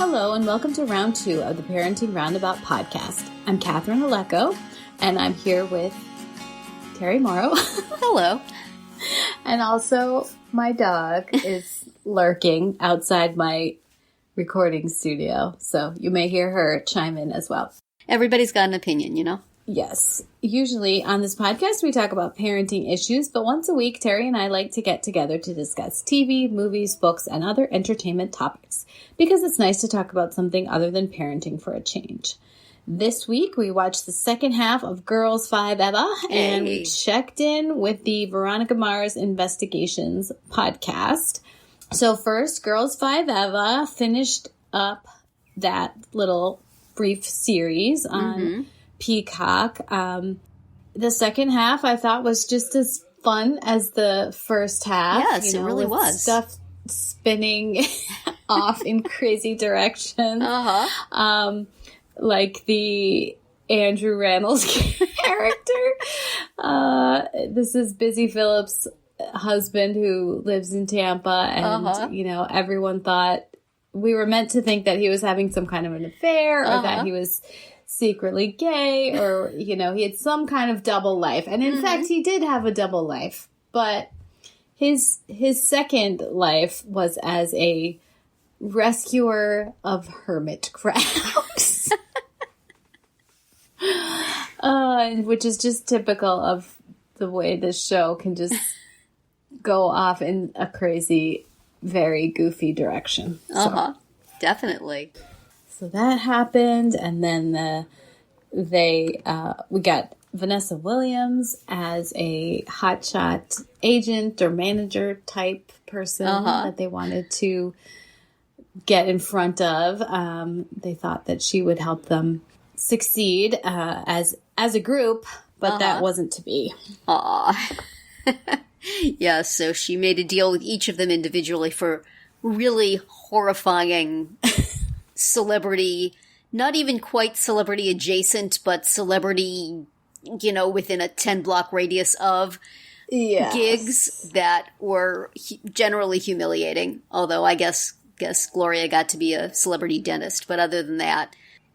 Hello, and welcome to round 2 of the Parenting Roundabout podcast. I'm Catherine Aleko, and I'm here with Terry Morrow. Hello. And also, my dog is lurking outside my recording studio, so you may hear her chime in as well. Everybody's got an opinion, you know? Yes. Usually on this podcast, we talk about parenting issues, but once a week, Terry and I like to get together to discuss TV, movies, books, and other entertainment topics, because it's nice to talk about something other than parenting for a change. This week, we watched the second half of Girls5Eva, and we checked in with the Veronica Mars Investigations podcast. So first, Girls5Eva finished up that little brief series on Peacock. The second half I thought was just as fun as the first half. Yes, it really was. Stuff spinning off in crazy directions. Like the Andrew Rannells character. This is Busy Phillips' husband who lives in Tampa, and you know, everyone thought, we were meant to think that he was having some kind of an affair, or that he was secretly gay, or, you know, he had some kind of double life. And in fact, he did have a double life. But his second life was as a rescuer of hermit crabs. Which is just typical of the way this show can just go off in a crazy, very goofy direction. Definitely. So that happened, and then we got Vanessa Williams as a hotshot agent or manager type person that they wanted to get in front of. They thought that she would help them succeed as a group, but that wasn't to be. Yeah, so she made a deal with each of them individually for really horrifying celebrity, not even quite celebrity adjacent, but celebrity, you know, within a 10-block radius of gigs that were generally humiliating. Although I guess Gloria got to be a celebrity dentist, but other than that.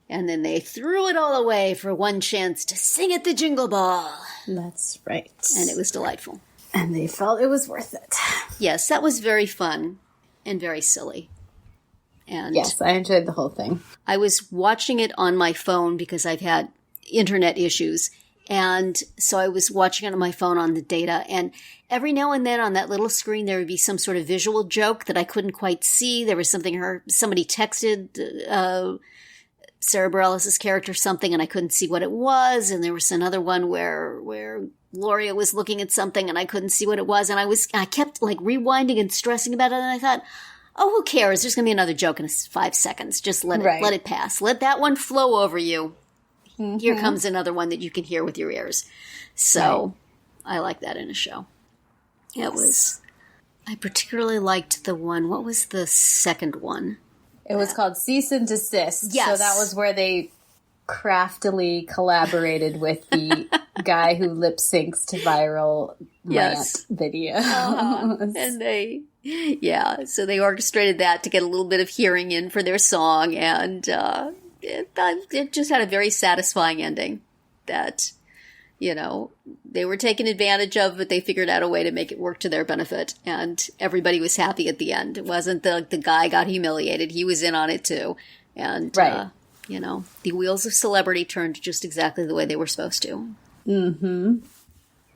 And then they threw it all away for one chance to sing at the Jingle Ball. That's right. And it was delightful. And they felt it was worth it. Yes, that was very fun and very silly. And yes, I enjoyed the whole thing. I was watching it on my phone because I've had internet issues. And so I was watching it on my phone on the data. And every now and then on that little screen, there would be some sort of visual joke that I couldn't quite see. There was somebody texted Sarah Bareilles' character something, and I couldn't see what it was. And there was another one where Gloria was looking at something and I couldn't see what it was. And I kept like rewinding and stressing about it. And I thought, oh, who cares? There's going to be another joke in 5 seconds. Just let it pass. Let that one flow over you. Here comes another one that you can hear with your ears. So I like that in a show. I particularly liked the one. What was the second one? It was called Cease and Desist. Yes. So that was where they craftily collaborated with the guy who lip syncs to viral rant videos. And so they orchestrated that to get a little bit of hearing in for their song, and it just had a very satisfying ending that, you know, they were taken advantage of, but they figured out a way to make it work to their benefit, and everybody was happy at the end. It wasn't the guy got humiliated. He was in on it too. And, you know, the wheels of celebrity turned just exactly the way they were supposed to.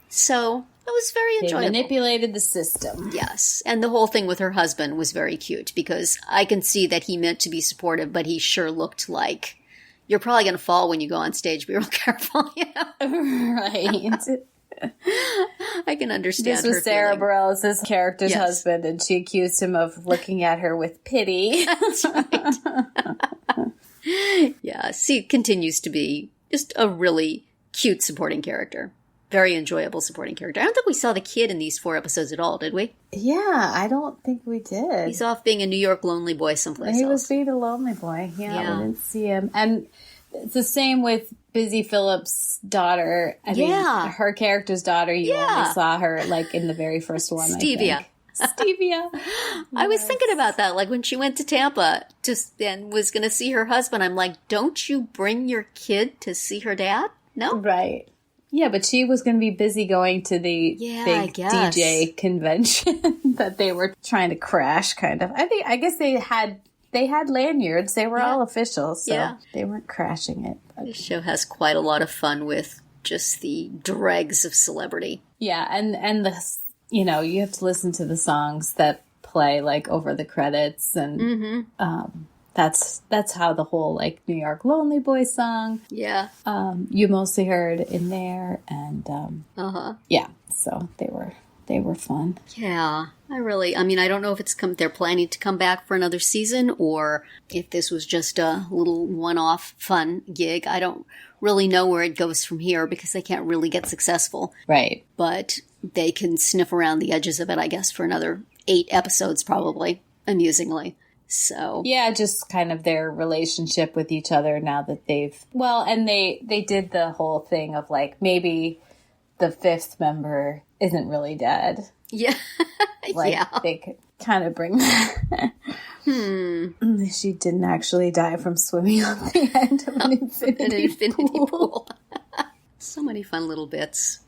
So it was very enjoyable. They manipulated the system. Yes. And the whole thing with her husband was very cute, because I can see that he meant to be supportive, but he sure looked like, you're probably going to fall when you go on stage. Be real careful, you know? Right. I can understand this was Sarah Bareilles' character's husband, and she accused him of looking at her with pity. That's right. Yeah, she continues to be just a really cute supporting character. Very enjoyable supporting character. I don't think we saw the kid in these 4 episodes at all, did we? Yeah, I don't think we did. He's off being a New York lonely boy someplace else. He was being a lonely boy. Yeah, we didn't see him. And it's the same with Busy Phillips' daughter. I mean, her character's daughter, you only saw her like in the very first one, Stevia. Stevia. I was thinking about that, like when she went to Tampa and was going to see her husband. I'm like, don't you bring your kid to see her dad? No? Right. Yeah, but she was going to be busy going to the big DJ convention that they were trying to crash, kind of. I guess they had lanyards. They were all official, so they weren't crashing it. But. This show has quite a lot of fun with just the dregs of celebrity. Yeah, and the, you have to listen to the songs that play like over the credits, and that's how the whole like New York Lonely Boys song. Yeah. You mostly heard in there, and yeah, so they were fun. Yeah. I don't know if they're planning to come back for another season or if this was just a little one-off fun gig. I don't really know where it goes from here because they can't really get successful. Right. But they can sniff around the edges of it, I guess, for another 8 episodes probably, amusingly. So yeah, just kind of their relationship with each other now that and they did the whole thing of like maybe the 5th member isn't really dead. Yeah. They could kind of bring that. She didn't actually die from swimming on the end of an infinity pool. So many fun little bits.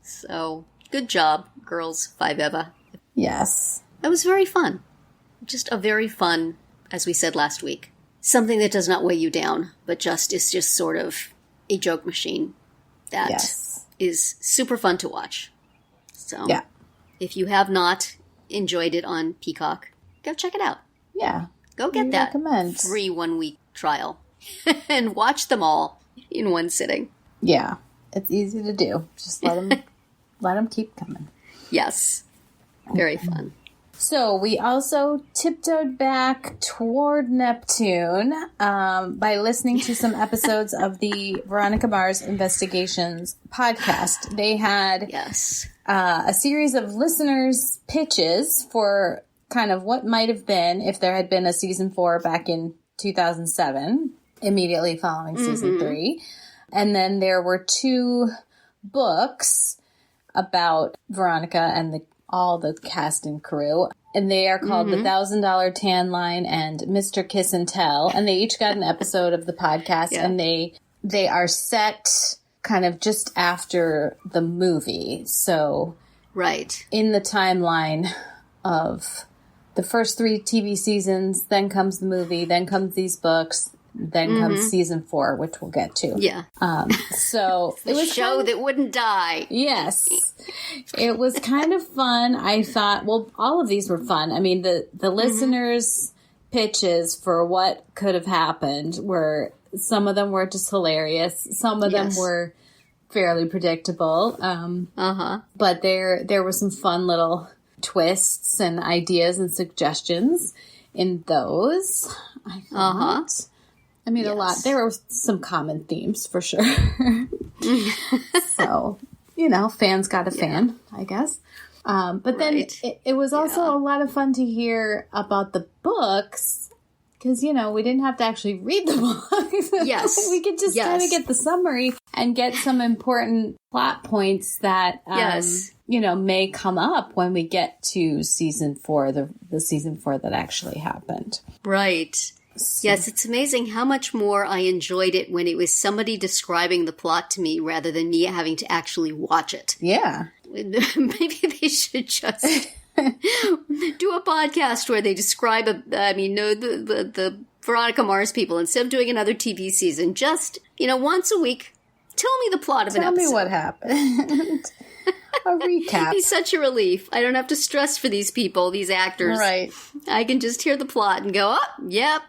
So good job, Girls5Eva. Yes. It was very fun. Just a very fun, as we said last week, something that does not weigh you down, but is just sort of a joke machine that is super fun to watch. So if you have not enjoyed it on Peacock, go check it out. Yeah. Go get that free 1-week trial and watch them all in one sitting. Yeah. It's easy to do. Just let them keep coming. Yes. Very fun. So we also tiptoed back toward Neptune by listening to some episodes of the Veronica Mars Investigations podcast. They had a series of listeners' pitches for kind of what might have been if there had been a season 4 back in 2007, immediately following season 3. And then there were 2 books about Veronica and all the cast and crew. And they are called The $1,000 Tan Line and Mr. Kiss and Tell. And they each got an episode of the podcast. Yeah. And they are set kind of just after the movie. So in the timeline of the first 3 TV seasons, then comes the movie, then comes these books, then comes season 4, which we'll get to. Yeah. So it was a show that wouldn't die. Yes. It was kind of fun. I thought, well, all of these were fun. I mean, the listeners' pitches for what could have happened were, some of them were just hilarious. Some of them were fairly predictable. But there were some fun little twists and ideas and suggestions in those. I thought. I mean, a lot. There were some common themes for sure. So, fans got a fan, I guess. But then it was also a lot of fun to hear about the books because, we didn't have to actually read the books. Yes. We could just kind of get the summary and get some important plot points that, may come up when we get to season 4, the season 4 that actually happened. Right. Yes, it's amazing how much more I enjoyed it when it was somebody describing the plot to me rather than me having to actually watch it. Yeah. Maybe they should just do a podcast where they describe the Veronica Mars people, instead of doing another TV season, just, once a week, tell me the plot of an episode. Tell me what happened. A recap. It'd be such a relief. I don't have to stress for these people, these actors. Right. I can just hear the plot and go,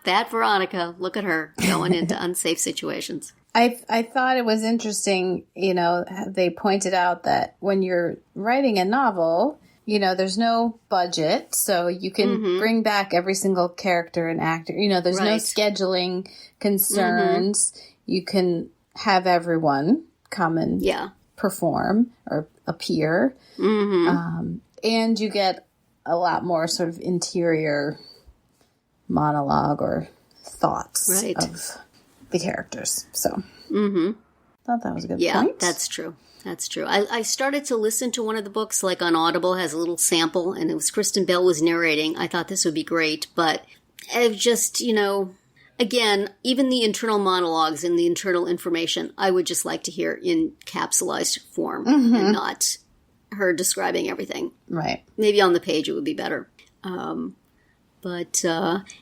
that Veronica. Look at her going into unsafe situations. I thought it was interesting, they pointed out that when you're writing a novel, there's no budget, so you can bring back every single character and actor. There's no scheduling concerns. You can have everyone come and perform or appear. And you get a lot more sort of interior monologue or thoughts of the characters. So thought that was a good point. Yeah, that's true. That's true. I started to listen to one of the books, like on Audible, has a little sample, and it was Kristen Bell was narrating. I thought this would be great, but it just, again, even the internal monologues and the internal information, I would just like to hear in capsulized form and not her describing everything. Right. Maybe on the page it would be better. But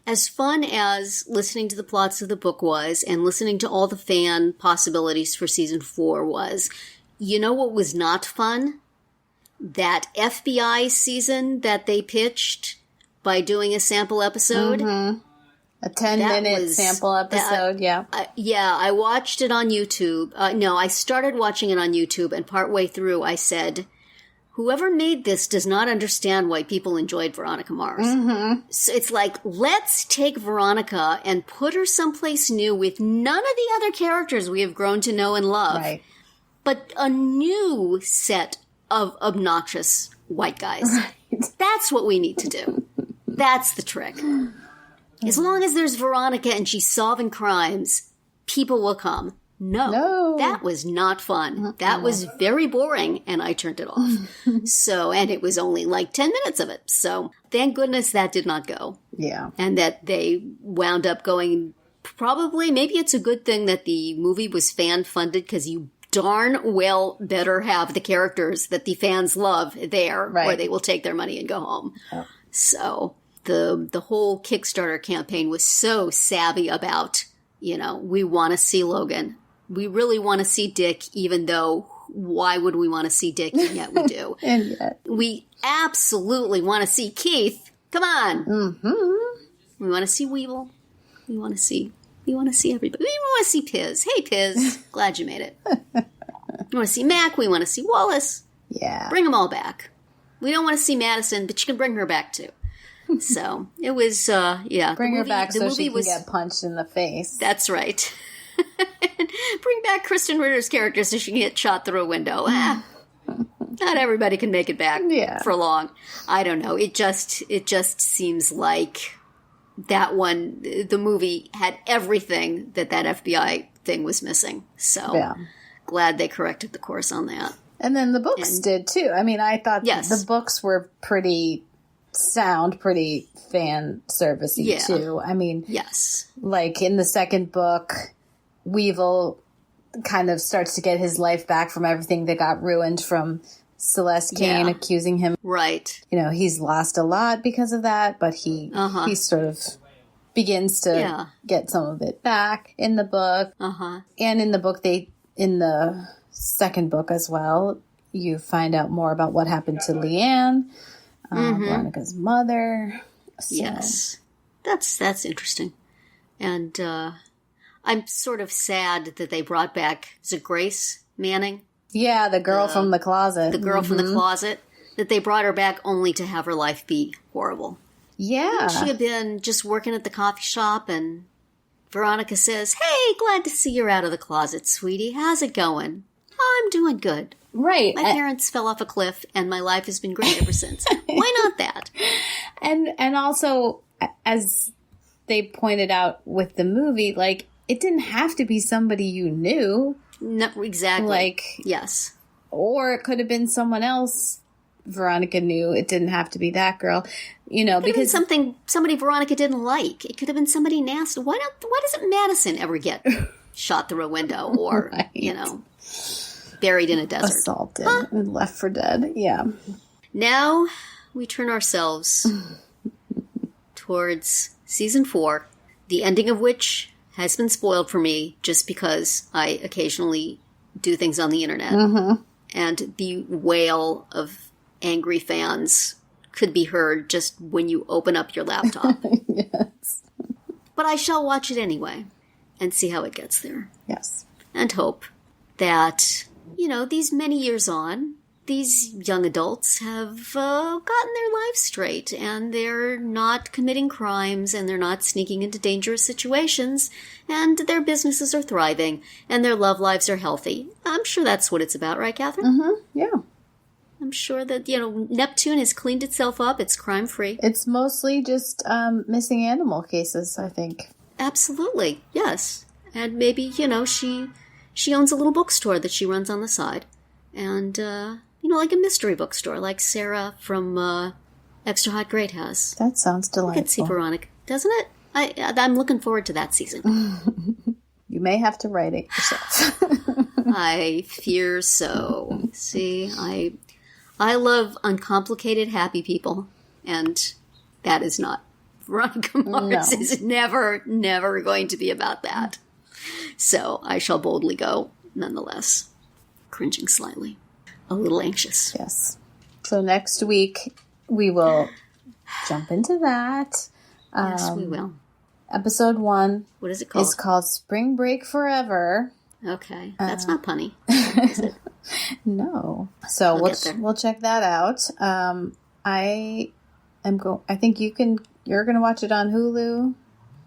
as fun as listening to the plots of the book was and listening to all the fan possibilities for season 4 was, you know what was not fun? That FBI season that they pitched by doing a sample episode. Mm-hmm. A 10-minute sample episode, yeah. I watched it on YouTube. I started watching it on YouTube, and partway through I said, whoever made this does not understand why people enjoyed Veronica Mars. Mm-hmm. So it's like, let's take Veronica and put her someplace new with none of the other characters we have grown to know and love. Right. But a new set of obnoxious white guys. Right. That's what we need to do. That's the trick. As long as there's Veronica and she's solving crimes, people will come. No, that was not fun. That was very boring, and I turned it off. And it was only like 10 minutes of it. So thank goodness that did not go. Yeah. And that they wound up going, probably, maybe it's a good thing that the movie was fan-funded, because you darn well better have the characters that the fans love there, right, or they will take their money and go home. Oh. So the whole Kickstarter campaign was so savvy about, we want to see Logan. We really want to see Dick, even though why would we want to see Dick? And yet we do. And yet. We absolutely want to see Keith. Come on. Mm-hmm. We want to see Weevil. We want to see everybody. We want to see Piz. Hey, Piz. Glad you made it. We want to see Mac. We want to see Wallace. Yeah. Bring them all back. We don't want to see Madison, but you can bring her back too. So it was, Bring her back so she can get punched in the face. That's right. Bring back Kristen Ritter's character so she can get shot through a window. Not everybody can make it back for long. I don't know. It just seems like that one, the movie had everything that FBI thing was missing. So glad they corrected the course on that. And then the books did too. I mean, I thought the books were pretty sound, pretty fan servicey too. I mean, like in the second book, Weevil kind of starts to get his life back from everything that got ruined from Celeste Kane accusing him. Right. He's lost a lot because of that, but he sort of begins to get some of it back in the book. And in the book, in the second book as well, you find out more about what happened to Leanne, Veronica's mother. So. Yes. That's interesting. And I'm sort of sad that they brought back, is it Grace Manning? Yeah, the girl from the closet. The girl from the closet. That they brought her back only to have her life be horrible. Yeah. She had been just working at the coffee shop, and Veronica says, "Hey, glad to see you're out of the closet, sweetie. How's it going?" "I'm doing good. Right. My parents fell off a cliff, and my life has been great ever since." Why not that? And also, as they pointed out with the movie, like, it didn't have to be somebody you knew. No, exactly. Like, yes. Or it could have been someone else Veronica knew. It didn't have to be that girl, because somebody Veronica didn't like. It could have been somebody nasty. Why doesn't Madison ever get shot through a window or, buried in a desert? Assaulted and left for dead. Yeah. Now we turn ourselves towards season 4, the ending of which has been spoiled for me just because I occasionally do things on the internet. Mm-hmm. And the wail of angry fans could be heard just when you open up your laptop. Yes. But I shall watch it anyway and see how it gets there. Yes. And hope that, these many years on, these young adults have gotten their lives straight, and they're not committing crimes, and they're not sneaking into dangerous situations, and their businesses are thriving, and their love lives are healthy. I'm sure that's what it's about, right, Catherine? Mm-hmm. Yeah. I'm sure that, Neptune has cleaned itself up. It's crime-free. It's mostly just missing animal cases, I think. Absolutely, yes. And maybe, she she owns a little bookstore that she runs on the side. And, like a mystery bookstore, like Sarah from Extra Hot Great has. That sounds delightful. Look at see Veronica, doesn't it? I'm looking forward to that season. You may have to write it yourself. I fear so. See, I love uncomplicated, happy people, and that is not. Veronica Mars is never going to be about that. So I shall boldly go, nonetheless. Cringing slightly. A little anxious. Yes. So next week, we will jump into that. Yes, we will. Episode 1. What is it called? It's called Spring Break Forever. Okay. That's not punny, is it? No. So we'll check that out. I think you're going to watch it on Hulu.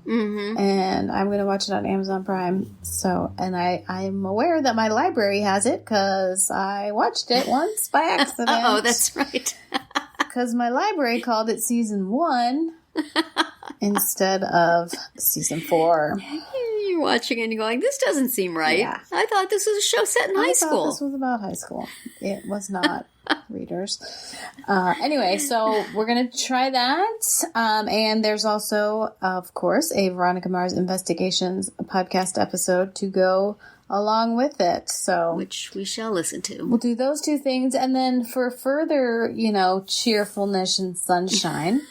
Mm-hmm. And I'm going to watch it on Amazon Prime. So, and I'm aware that my library has it because I watched it once by accident. Oh, that's right. Because my library called it season 1 instead of season 4. You're watching and you're going, this doesn't seem right. Yeah. I thought this was a show set in high school. I thought this was about high school. It was not. Readers. Anyway, so we're going to try that. And there's also, of course, a Veronica Mars Investigations podcast episode to go along with it. So, which we shall listen to. We'll do those 2 things. And then for further, cheerfulness and sunshine,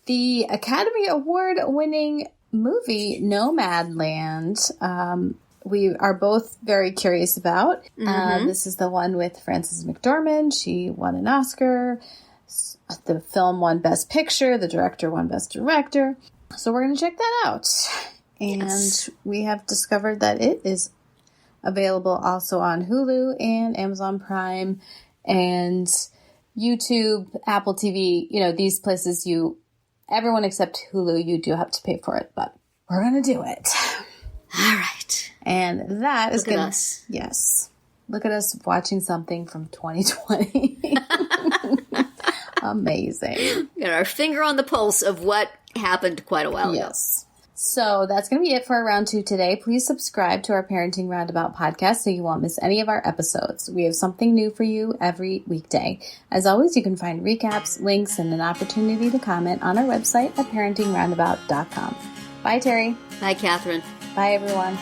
the Academy Award winning movie Nomadland, we are both very curious about. Mm-hmm. This is the one with Frances McDormand. She won an Oscar. The film won Best Picture. The director won Best Director. So we're going to check that out. And we have discovered that it is available also on Hulu and Amazon Prime and YouTube, Apple TV. These places everyone except Hulu, you do have to pay for it, but we're going to do it. All right. And that is good. Look at us. Yes. Look at us watching something from 2020. Amazing. Got our finger on the pulse of what happened quite a while ago. Yes. So that's going to be it for our round 2 today. Please subscribe to our Parenting Roundabout podcast so you won't miss any of our episodes. We have something new for you every weekday. As always, you can find recaps, links, and an opportunity to comment on our website at parentingroundabout.com. Bye, Terry. Bye, Catherine. Bye, everyone.